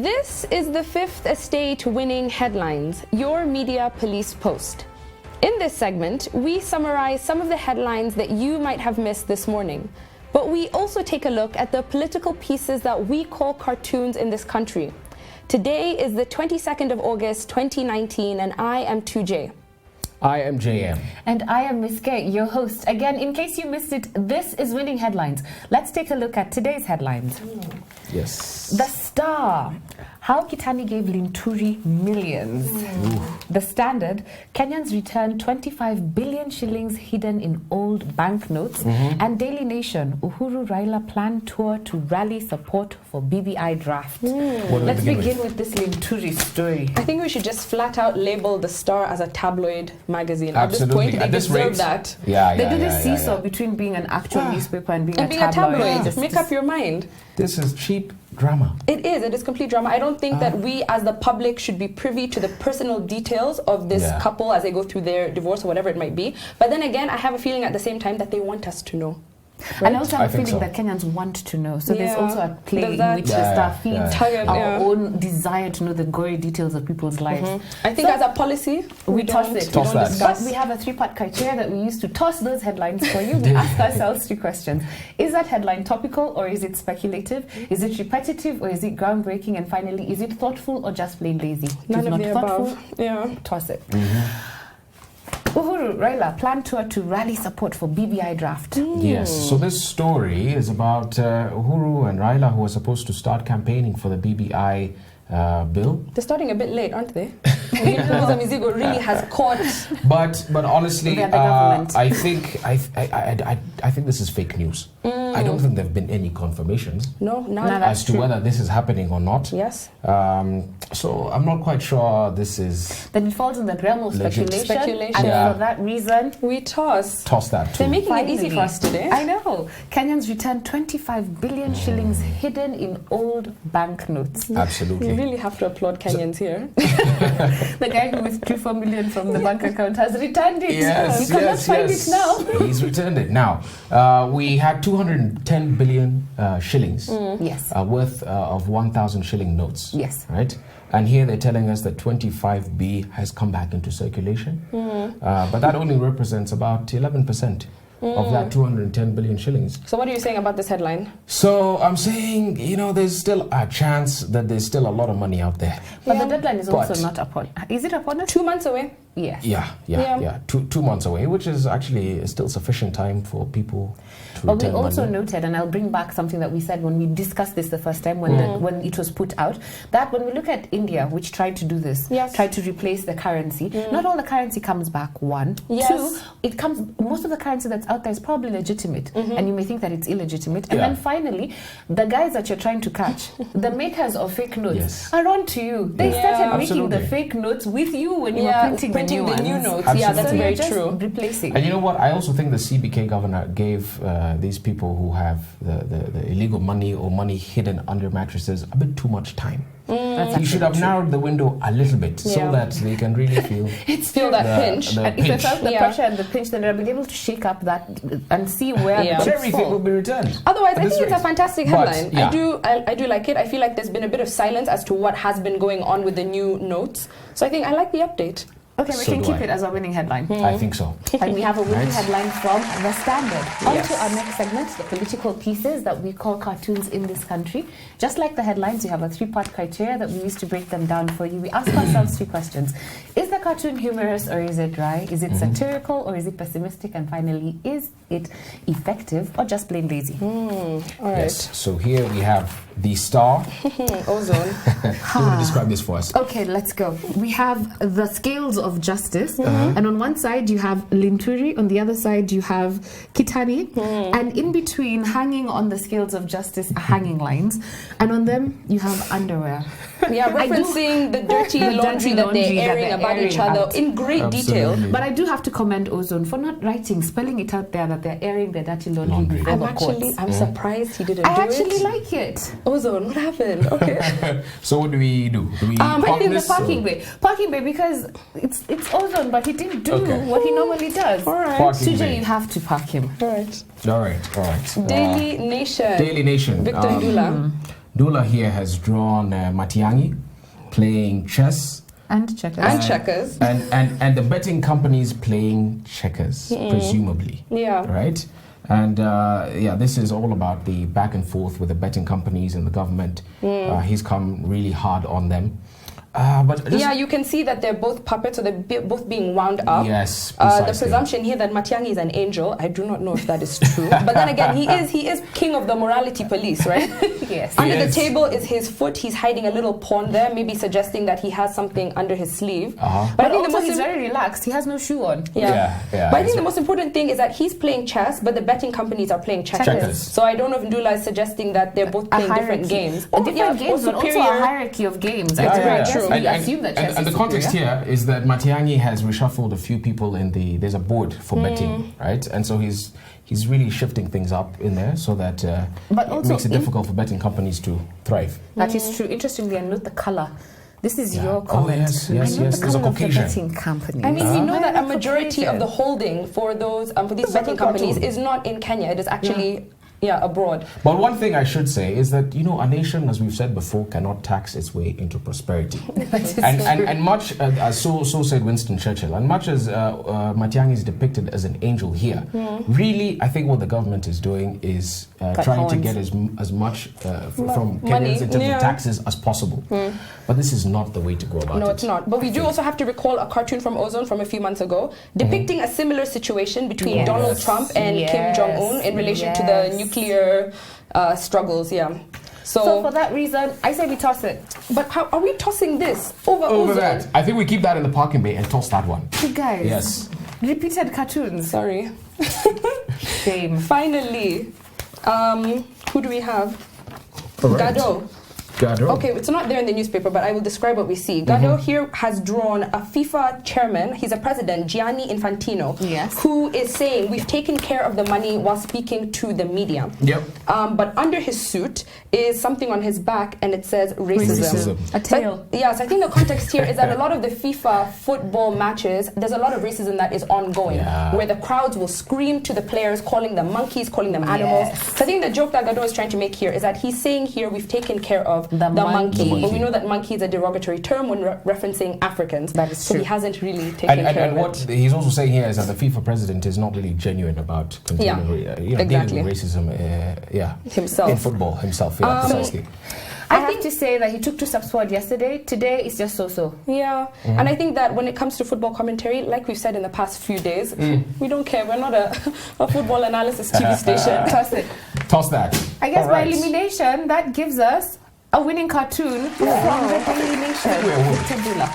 This is the Fifth Estate winning headlines, your media police post. In this segment, we summarize some of the headlines that you might have missed this morning. But we also take a look at the political pieces that we call cartoons in this country. Today is the 22nd of August, 2019, and I am 2J. I am JM. And I am Miss K, your host. Again, in case you missed it, this is Winning Headlines. Let's take a look at today's headlines. Yes. The Star. How Kitani gave Linturi millions. The Standard. Kenyans return 25 billion shillings hidden in old banknotes. And Daily Nation. Uhuru Raila plan tour to rally support for BBI draft. Let's begin with this Linturi story. I think we should just flat out label The Star as a tabloid magazine. Absolutely. At this point, they deserve that. They did a seesaw between being an actual newspaper and being a tabloid. Just make up your mind. This is cheap drama. It is complete drama. I don't think that we as the public should be privy to the personal details of this couple as they go through their divorce or whatever it might be. But then again, I have a feeling at the same time that they want us to know. Right? And I also have a feeling that Kenyans want to know. So there's also a play in which the Star feeds our own desire to know the gory details of people's lives. I think as a policy, we toss it. Toss that. But we have a three-part criteria that we use to toss those headlines for you. We ask ourselves three questions. Is that headline topical or is it speculative? Is it repetitive or is it groundbreaking? And finally, is it thoughtful or just plain lazy? None of the above. Toss it. Uhuru Raila plan tour to rally support for BBI draft. Yes, so this story is about Uhuru and Raila, who are supposed to start campaigning for the BBI bill. They're starting a bit late, aren't they? Mizigo really has caught. But honestly, I think this is fake news. I don't think there have been any confirmations. No, none. As to whether this is happening or not. Yes. So I'm not quite sure this is. Then it falls in the realm of speculation. And for that reason, we toss that too. They're making it easy for us today. I know. Kenyans return 25 billion shillings hidden in old banknotes. Absolutely. We really have to applaud Kenyans here. The guy who withdrew 4 million from the bank account has returned it. Yes, you cannot find it now. He's returned it now. We had 210 billion shillings worth of 1,000 shilling notes. Yes. Right? And here they're telling us that 25B has come back into circulation. But that only represents about 11% of that 210 billion shillings. So what are you saying about this headline? So I'm saying, there's still a chance that there's still a lot of money out there. But the deadline is also not upon. Is it upon us? 2 months away? Yes. Yeah. 2 months away, which is actually still sufficient time for people to return we also money. noted, and I'll bring back something that we said when we discussed this the first time, when it was put out, that when we look at India, which tried to do this, tried to replace the currency, not all the currency comes back, one. Two, most of the currency that's out there is probably legitimate, and you may think that it's illegitimate. And then finally, the guys that you're trying to catch, the makers of fake notes, are on to you. They started making the fake notes with you when you were printing the new notes. Absolutely. Yeah, that's so very just true. Replacing. And you know what? I also think the CBK governor gave these people who have the illegal money or money hidden under mattresses a bit too much time. You should have narrowed the window a little bit so that they can really feel that pinch. And if they felt the pressure and the pinch, then they'll be able to shake up that and see where the chips everything fall. will be returned. Otherwise, I think it's a fantastic headline. But, I do like it. I feel like there's been a bit of silence as to what has been going on with the new notes. So I think I like the update. Okay, we can keep it as a winning headline. I think so. And we have a winning headline from The Standard. On to our next segment, the political pieces that we call cartoons in this country. Just like the headlines, we have a three-part criteria that we use to break them down for you. We ask ourselves three questions. Is the cartoon humorous or is it dry? Is it satirical or is it pessimistic? And finally, is it effective or just plain lazy? All right. Yes, so here we have The Star. Ozone. You want to describe this for us? Okay, let's go. We have the scales of justice, and on one side you have Linturi, on the other side you have Kitani, and in between, hanging on the scales of justice, are hanging lines, and on them you have underwear. Yeah, referencing the dirty laundry that they're airing about each other in great detail. But I do have to commend Ozone for not spelling it out there that they're airing their dirty laundry before the courts. I'm surprised he didn't do it. I actually like it. Ozone, what happened? Okay. So what do we do? Do we I think the parking bay, because it's Ozone, but he didn't do what he normally does. All right. Today you have to park him. All right. All right. Daily Nation. Daily Nation. Victor Ndula. Dola here has drawn Matiang'i playing chess. And checkers. And checkers. And the betting companies playing checkers, presumably. Yeah. Right? And this is all about the back and forth with the betting companies and the government. He's come really hard on them. But you can see that they're both puppets, so they're both being wound up. Yes, precisely. The presumption here that Matiang'i is an angel, I do not know if that is true. But then again, he is king of the morality police, right? Yes. Under the table is his foot. He's hiding a little pawn there, maybe suggesting that he has something under his sleeve. But I think he's very relaxed. He has no shoe on. Yeah. But I think the most important thing is that he's playing chess, but the betting companies are playing checkers. So I don't know if Ndula is suggesting that they're both playing different games. Different games, but also a hierarchy of games. That's very true. And the context here is that Matiang'i has reshuffled a few people there's a board for betting, right? And so he's really shifting things up in there so that it makes it difficult for betting companies to thrive. That is true. Interestingly, and note the color. This is your comment. Oh, yes. There's a Caucasian. I mean, we know that a majority of the holding for those for these betting companies is not in Kenya. It is actually abroad. But one thing I should say is that, a nation, as we've said before, cannot tax its way into prosperity. and much, as so said Winston Churchill, and much as Matiang'i is depicted as an angel here, really, I think what the government is doing is trying to get as much from Kenyans in terms of taxes as possible. But this is not the way to go about it. No, it's not. But we do also have to recall a cartoon from Ozone from a few months ago depicting a similar situation between Donald Trump and Kim Jong-un in relation to the nuclear struggles, So for that reason, I say we toss it. But how are we tossing this over that? I think we keep that in the parking bay and toss that one. You guys. Yes. Repeated cartoons. Sorry. Shame. Finally, who do we have? Correct. Gado. Okay, it's not there in the newspaper, but I will describe what we see. Gado here has drawn a FIFA chairman. He's a president, Gianni Infantino, who is saying we've taken care of the money while speaking to the media. Yep. But under his suit is something on his back, and it says racism. A tail. So I think the context here is that a lot of the FIFA football matches, there's a lot of racism that is ongoing, where the crowds will scream to the players, calling them monkeys, calling them animals. So I think the joke that Gado is trying to make here is that he's saying here we've taken care of the monkey. But we know that monkey is a derogatory term when referencing Africans. That is true. So he hasn't really taken care of it. And what he's also saying here is that the FIFA president is not really genuine about dealing with racism himself. In football himself. Precisely. I have to say that he took 2 steps forward yesterday. Today is just so-so. Yeah. And I think that when it comes to football commentary, like we've said in the past few days, we don't care. We're not a football analysis TV station. Toss it. Toss that. I guess by elimination, that gives us a winning cartoon from the Daily Nation.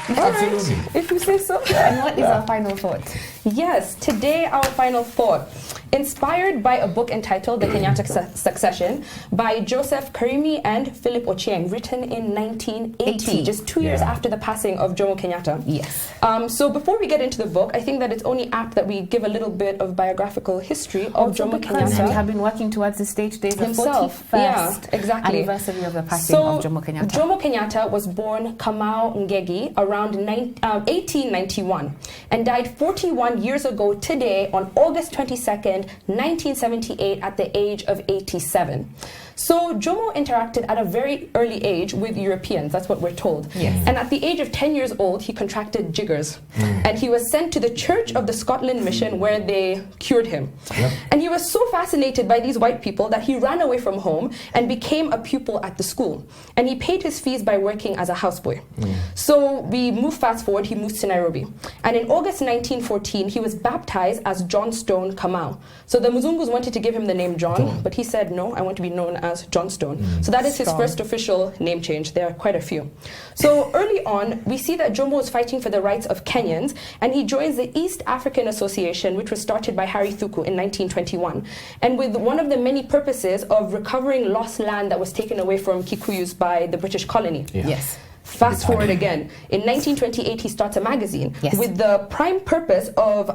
Absolutely. If you say so. And what is our final thought? Yes, today our final thought. Inspired by a book entitled The Kenyatta Succession by Joseph Karimi and Philip Ochieng, written in 1980, just 2 years after the passing of Jomo Kenyatta. Yes. So before we get into the book, I think that it's only apt that we give a little bit of biographical history of Jomo Kenyatta. We have been working towards the state days himself. The 41st anniversary of the passing of Jomo Kenyatta. Jomo Kenyatta was born Kamau Ngegi around 1891 and died 41 years ago today on August 22nd, 1978 at the age of 87. So Jomo interacted at a very early age with Europeans, that's what we're told. Yes. And at the age of 10 years old, he contracted jiggers. And he was sent to the Church of the Scotland Mission where they cured him. Yep. And he was so fascinated by these white people that he ran away from home and became a pupil at the school. And he paid his fees by working as a houseboy. So we move fast forward, he moves to Nairobi. And in August 1914, he was baptized as John Stone Kamau. So the Muzungus wanted to give him the name John, but he said, no, I want to be known as John Stone. So that is his first official name change. There are quite a few. So early on, we see that Jomo is fighting for the rights of Kenyans, and he joins the East African Association, which was started by Harry Thuku in 1921, and with one of the many purposes of recovering lost land that was taken away from Kikuyus by the British colony. Yes. Fast forward again. In 1928, he starts a magazine with the prime purpose of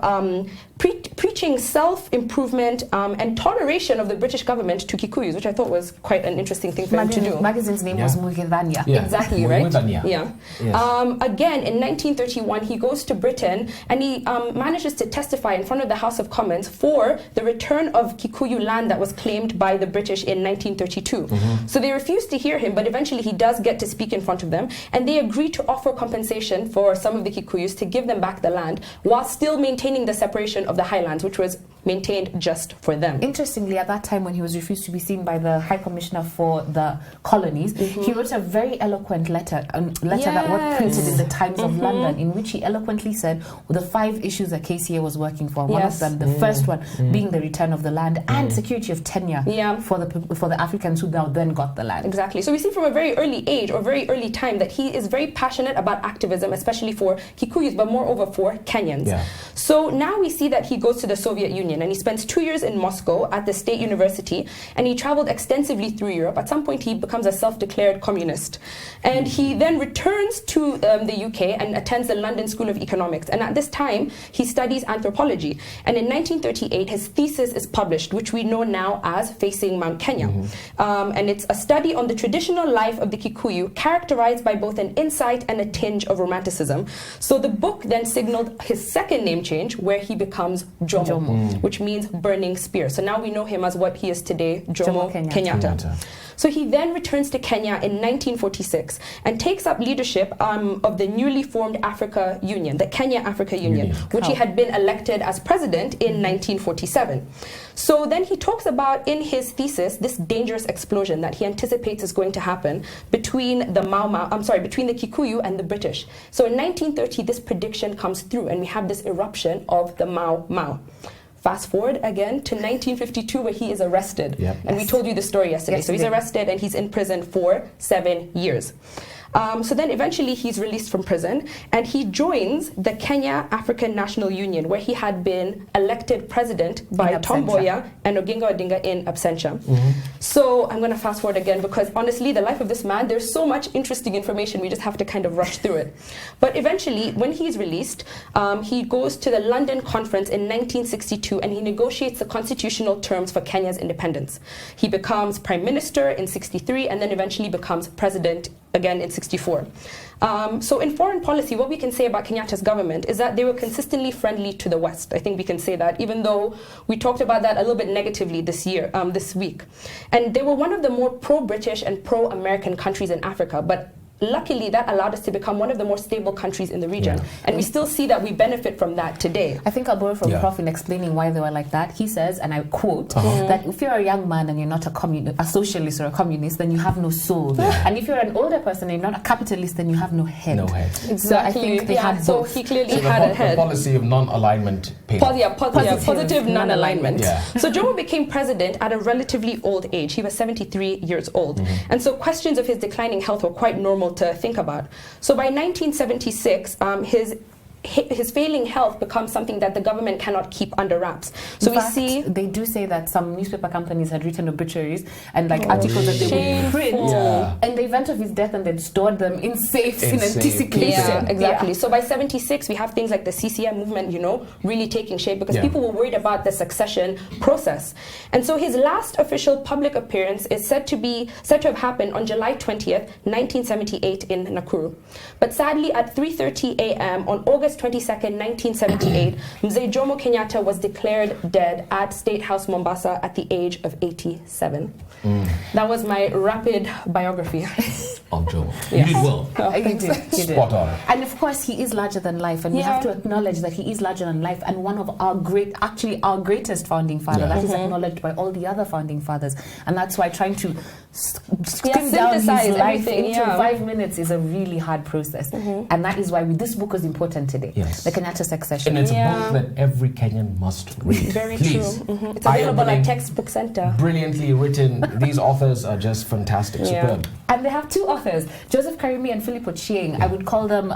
preaching self-improvement and toleration of the British government to Kikuyus, which I thought was quite an interesting thing for him to do. The magazine's name was Mugedhania. Exactly, right? Yeah. Yes. Again, in 1931, he goes to Britain and he manages to testify in front of the House of Commons for the return of Kikuyu land that was claimed by the British in 1932. So they refused to hear him, but eventually he does get to speak in front of them, and they agreed to offer compensation for some of the Kikuyus to give them back the land while still maintaining the separation of the highlands, which was maintained just for them. Interestingly, at that time when he was refused to be seen by the High Commissioner for the colonies, he wrote a very eloquent letter that was printed in the Times of London, in which he eloquently said the 5 issues that KCA was working for. One of them, the first one being the return of the land and security of tenure for the Africans who now then got the land. Exactly. So we see from a very early age or very early time that he is very passionate about activism, especially for Kikuyus, but moreover for Kenyans. So now we see that he goes to the Soviet Union and he spends 2 years in Moscow at the State University, and he traveled extensively through Europe. At some point he becomes a self-declared communist, and he then returns to the UK and attends the London School of Economics, and at this time he studies anthropology, and in 1938 his thesis is published, which we know now as Facing Mount Kenya. And it's a study on the traditional life of the Kikuyu, characterized by both an insight and a tinge of romanticism. So the book then signaled his second name change, where he becomes Jomo. Which means burning spear. So now we know him as what he is today, Jomo Kenyatta. So he then returns to Kenya in 1946 and takes up leadership of the newly formed Africa Union, the Kenya Africa Union, which he had been elected as president in 1947. So then he talks about in his thesis this dangerous explosion that he anticipates is going to happen between the between the Kikuyu and the British. So in 1930 this prediction comes through and we have this eruption of the Mau Mau. Fast forward again to 1952, where he is arrested. And we told you the story yesterday. So he's arrested and he's in prison for 7 years. So then eventually he's released from prison and he joins the Kenya African National Union, where he had been elected president by Tom Mboya and Oginga Odinga in absentia. So I'm going to fast forward again because honestly the life of this man, there's so much interesting information, we just have to kind of rush through it. But eventually when he's released, he goes to the London Conference in 1962 and he negotiates the constitutional terms for Kenya's independence. He becomes prime minister in 63 and then eventually becomes president again in 64. So in foreign policy, what we can say about Kenyatta's government is that they were consistently friendly to the West. I think we can say that, even though we talked about that a little bit negatively this week. And they were one of the more pro-British and pro-American countries in Africa, but luckily that allowed us to become one of the more stable countries in the region. And we still see that we benefit from that today. I think I'll borrow from Prof in explaining why they were like that. He says, and I quote, that if you're a young man and you're not a socialist or a communist, then you have no soul. And if you're an older person and you're not a capitalist, then you have no head. Exactly. So I think they had both. So he clearly had a head. The policy of non-alignment. Positive non-alignment. So Jomo became president at a relatively old age. He was 73 years old. And so questions of his declining health were quite normal to think about. So by 1976, his failing health becomes something that the government cannot keep under wraps. So in fact, they do say that some newspaper companies had written obituaries and articles that they would print in the event of his death, and they'd stored them in safes in anticipation. Exactly. So by 76, we have things like the CCM movement, really taking shape because people were worried about the succession process. And so his last official public appearance is said to have happened on July 20th, 1978 in Nakuru. But sadly, at 3:30 a.m. on August 22nd, 1978, Mzee Jomo Kenyatta was declared dead at State House, Mombasa, at the age of 87. That was my rapid biography. Of Jomo. You did well. You did. Spot on. And of course, he is larger than life, and we have to acknowledge that he is larger than life, and one of our greatest founding father. That is acknowledged by all the other founding fathers, and that's why trying to skim down his life into 5 minutes is a really hard process, and that is why this book is important today. The Kenyatta succession. And it's a book that every Kenyan must read. Very true. It's available at Textbook Center. Brilliantly written. These authors are just fantastic, superb. And they have 2 authors, Joseph Karimi and Philip Ochieng. I would call them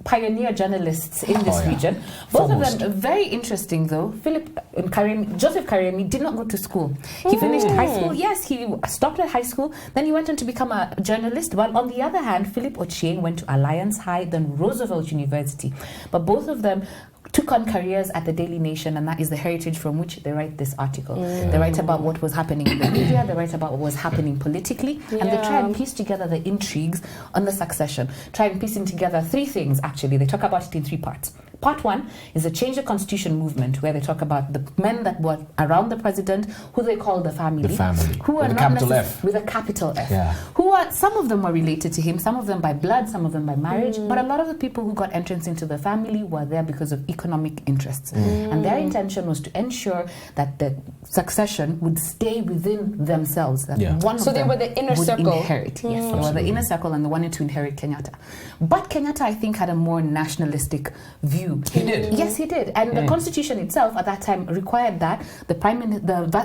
pioneer journalists in this region. Both of them very interesting, though. Joseph Karimi did not go to school. He finished high school. Yes, he stopped at high school school. Then he went on to become a journalist. While on the other hand, Philip Ochieng went to Alliance High, then Roosevelt University. But both of them took on careers at the Daily Nation, and that is the heritage from which they write this article. They write about what was happening in the media, they write about what was happening politically, and they try and piece together the intrigues on the succession. Try and piecing together three things, actually. They talk about it in three parts. Part one is the Change the Constitution movement, where they talk about the men that were around the president, who they call the family. The family. Who are with a not capital F. With a capital F. Yeah. Who are, some of them were related to him, some of them by blood, some of them by marriage, but a lot of the people who got entrance into the family were there because of economic interests. And their intention was to ensure that the succession would stay within themselves. That one so of they them were the inner would circle. Inherit. Yes, they were the inner circle and they wanted to inherit Kenyatta. But Kenyatta, I think, had a more nationalistic view. He did. Yes, he did. And the constitution itself at that time required that the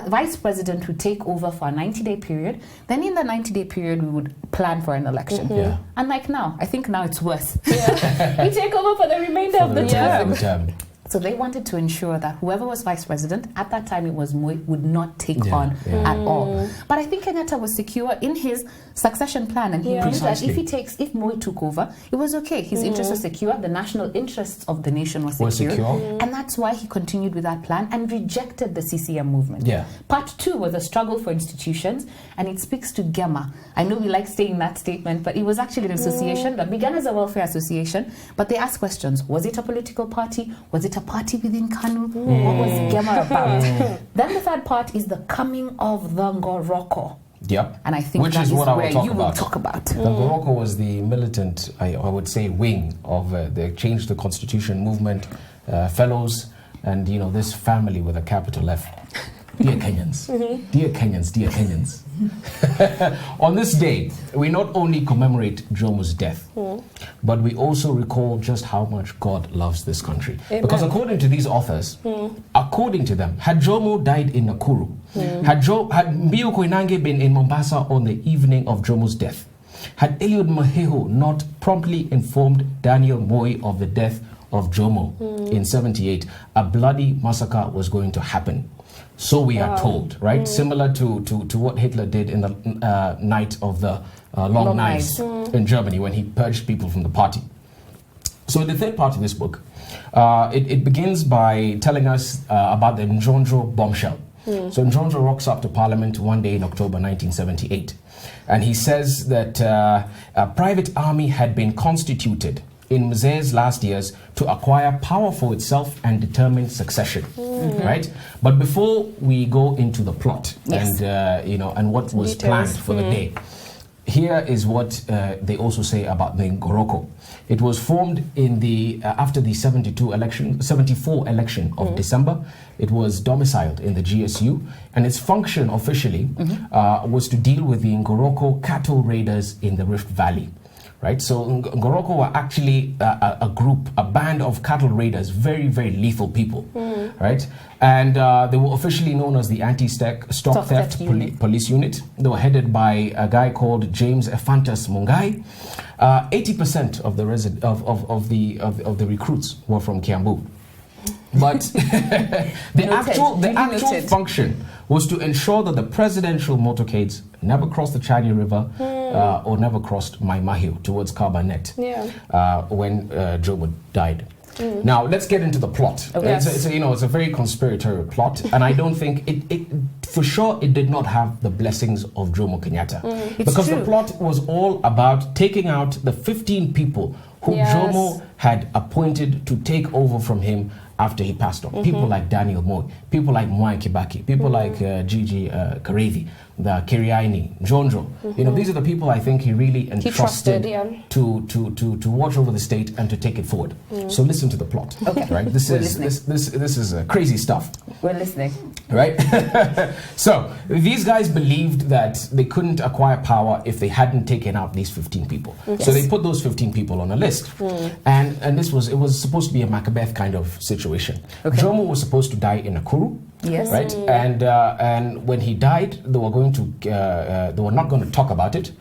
vice president would take over for a 90-day period. Then in the 90-day period, we would plan for an election. Unlike now, I think now it's worse. We take over for the remainder of the term. So they wanted to ensure that whoever was vice president, at that time it was Moi, would not take on at all. But I think Kenyatta was secure in his succession plan, and he knew that if Moi took over, it was okay. His interests were secure, the national interests of the nation were secure. And that's why he continued with that plan and rejected the CCM movement. Part two was a struggle for institutions, and it speaks to Gema. I know we like saying that statement, but it was actually an association that began as a welfare association, but they asked questions. Was it a political party? Was it a party within KANU? What was Gema about? Then the third part is the coming of the Ngoroko. And I think that is where you will talk about. The Ngoroko was the militant, I would say, wing of the Change the Constitution movement, fellows, and this family with a capital F. Dear Kenyans, dear Kenyans, dear Kenyans. On this day, we not only commemorate Jomo's death, but we also recall just how much God loves this country. Amen. Because according to these authors, according to them, had Jomo died in Nakuru, had Mbiu Koinange been in Mombasa on the evening of Jomo's death, had Eliud Maheho not promptly informed Daniel Moi of the death of Jomo in 78, a bloody massacre was going to happen. So we are told, right? Similar to what Hitler did in the night of the Long Knives in Germany when he purged people from the party. So in the third part of this book, it begins by telling us about the Njonjo bombshell. So Njonjo rocks up to Parliament one day in October 1978. And he says that a private army had been constituted in Mzee's last years to acquire power for itself and determine succession, right? But before we go into the plot and what was planned for the day, here is what they also say about the Ngoroko. It was formed in the after the 74 election of December. It was domiciled in the GSU, and its function officially was to deal with the Ngoroko cattle raiders in the Rift Valley. Right, so Ngoroko were actually a band of cattle raiders, very, very lethal people, right? And they were officially known as the Anti-Stock Theft Police Unit. They were headed by a guy called James Ephantus Mungai. 80% of the recruits were from Kiambu. But the actual function was to ensure that the presidential motorcades never crossed the Chani River or never crossed Mai Mahiu towards Kabanet when Jomo died. Now let's get into the plot. It's a very conspiratorial plot, and I don't think it for sure it did not have the blessings of Jomo Kenyatta, because the plot was all about taking out the 15 people who Jomo had appointed to take over from him after he passed on. People like Daniel Moi, people like Mwai Kibaki, people like Gigi Karevi, the Kiriaini, Njonjo. These are the people I think he really entrusted to watch over the state and to take it forward. So listen to the plot. Right? This is crazy stuff. We're listening. Right? So these guys believed that they couldn't acquire power if they hadn't taken out these 15 people. So they put those 15 people on a list. And it was supposed to be a Macbeth kind of situation. Jomo was supposed to die in Nakuru. Right, and when he died, they were not going to talk about it.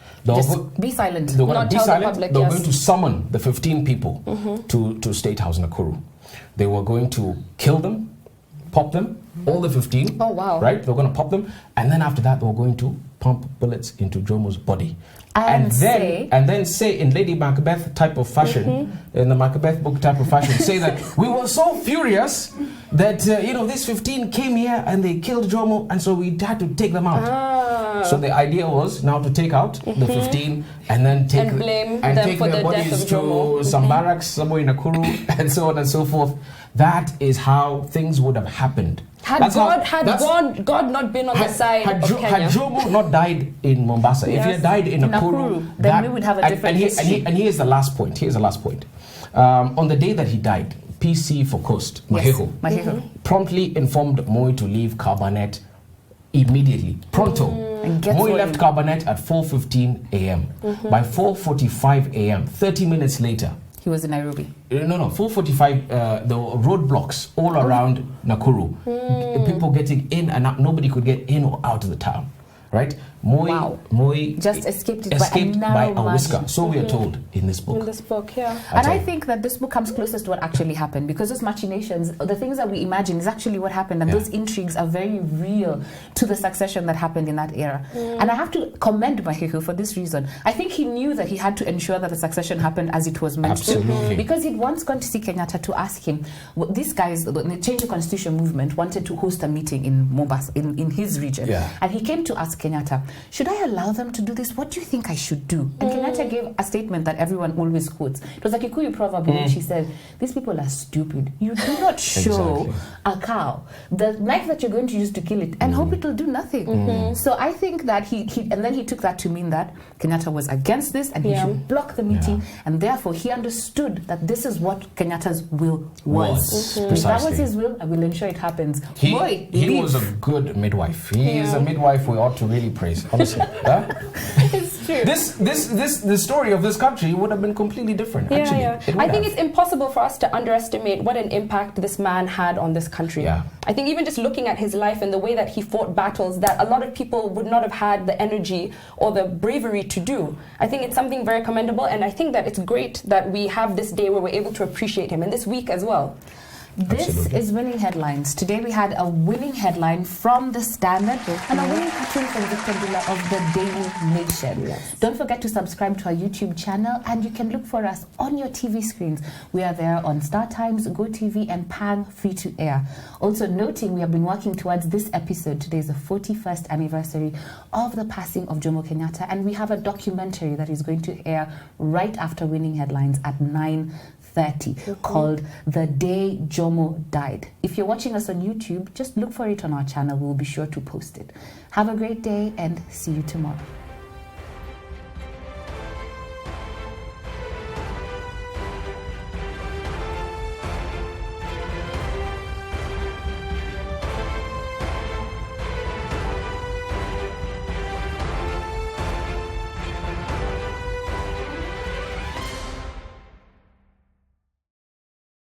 Be silent. They were going to be silent. They were going to summon the 15 people to State House Nakuru. They were going to kill them, pop them, all the 15. Oh wow! Right, they were going to pop them, and then after that, they were going to pump bullets into Jomo's body. And then say in Lady Macbeth type of fashion, in the Macbeth book type of fashion, say that we were so furious that these 15 came here and they killed Jomo, and so we had to take them out. So the idea was now to take out the 15 and then take their bodies to some barracks somewhere in Nakuru and so on and so forth. That is how things would have happened. Had God not been on the side of Kenya. Had Jomo not died in Mombasa, if he had died in Nakuru, then we would have a different history. And here's the last point. On the day that he died, PC for Coast, Maheho, promptly informed Moi to leave Carbonet immediately. Pronto. Moi left Carbonet at 4:15 a.m. By 4:45 a.m., 30 minutes later, he was in Nairobi. No, 4:45. The roadblocks all around Nakuru. People getting in and out. Nobody could get in or out of the town. Right? Moi just escaped by a whisker. So we are told in this book. And I think that this book comes closest to what actually happened, because those machinations, the things that we imagine, is actually what happened, and those intrigues are very real to the succession that happened in that era. And I have to commend Mahehu for this reason. I think he knew that he had to ensure that the succession happened as it was meant to, because he'd once gone to see Kenyatta to ask him, these guys, the Change the Constitution movement, wanted to host a meeting in Mombasa, in his region, and he came to ask Kenyatta, should I allow them to do this? What do you think I should do? And Kenyatta gave a statement that everyone always quotes. It was a Kikuyu proverb in which she said, these people are stupid. You do not show a cow the knife that you're going to use to kill it and hope it will do nothing. So I think that he took that to mean that Kenyatta was against this and he should block the meeting, and therefore he understood that this is what Kenyatta's will was. If that was his will, I will ensure it happens. He was a good midwife. He is a midwife we ought to really praise. Honestly, it's true. The story of this country would have been completely different. Actually, I think it's impossible for us to underestimate what an impact this man had on this country. I think even just looking at his life and the way that he fought battles that a lot of people would not have had the energy or the bravery to do. I think it's something very commendable, and I think that it's great that we have this day where we're able to appreciate him, and this week as well. This is Winning Headlines. Today we had a winning headline from The Standard and a winning cartoon from Victor Dula of The Daily Nation. Don't forget to subscribe to our YouTube channel, and you can look for us on your TV screens. We are there on Star Times, GoTV and Pang free to air. Also noting, we have been working towards this episode. Today is the 41st anniversary of the passing of Jomo Kenyatta, and we have a documentary that is going to air right after Winning Headlines at 9:30 called The Day Jomo Died. If you're watching us on YouTube, just look for it on our channel. We'll be sure to post it. Have a great day and see you tomorrow.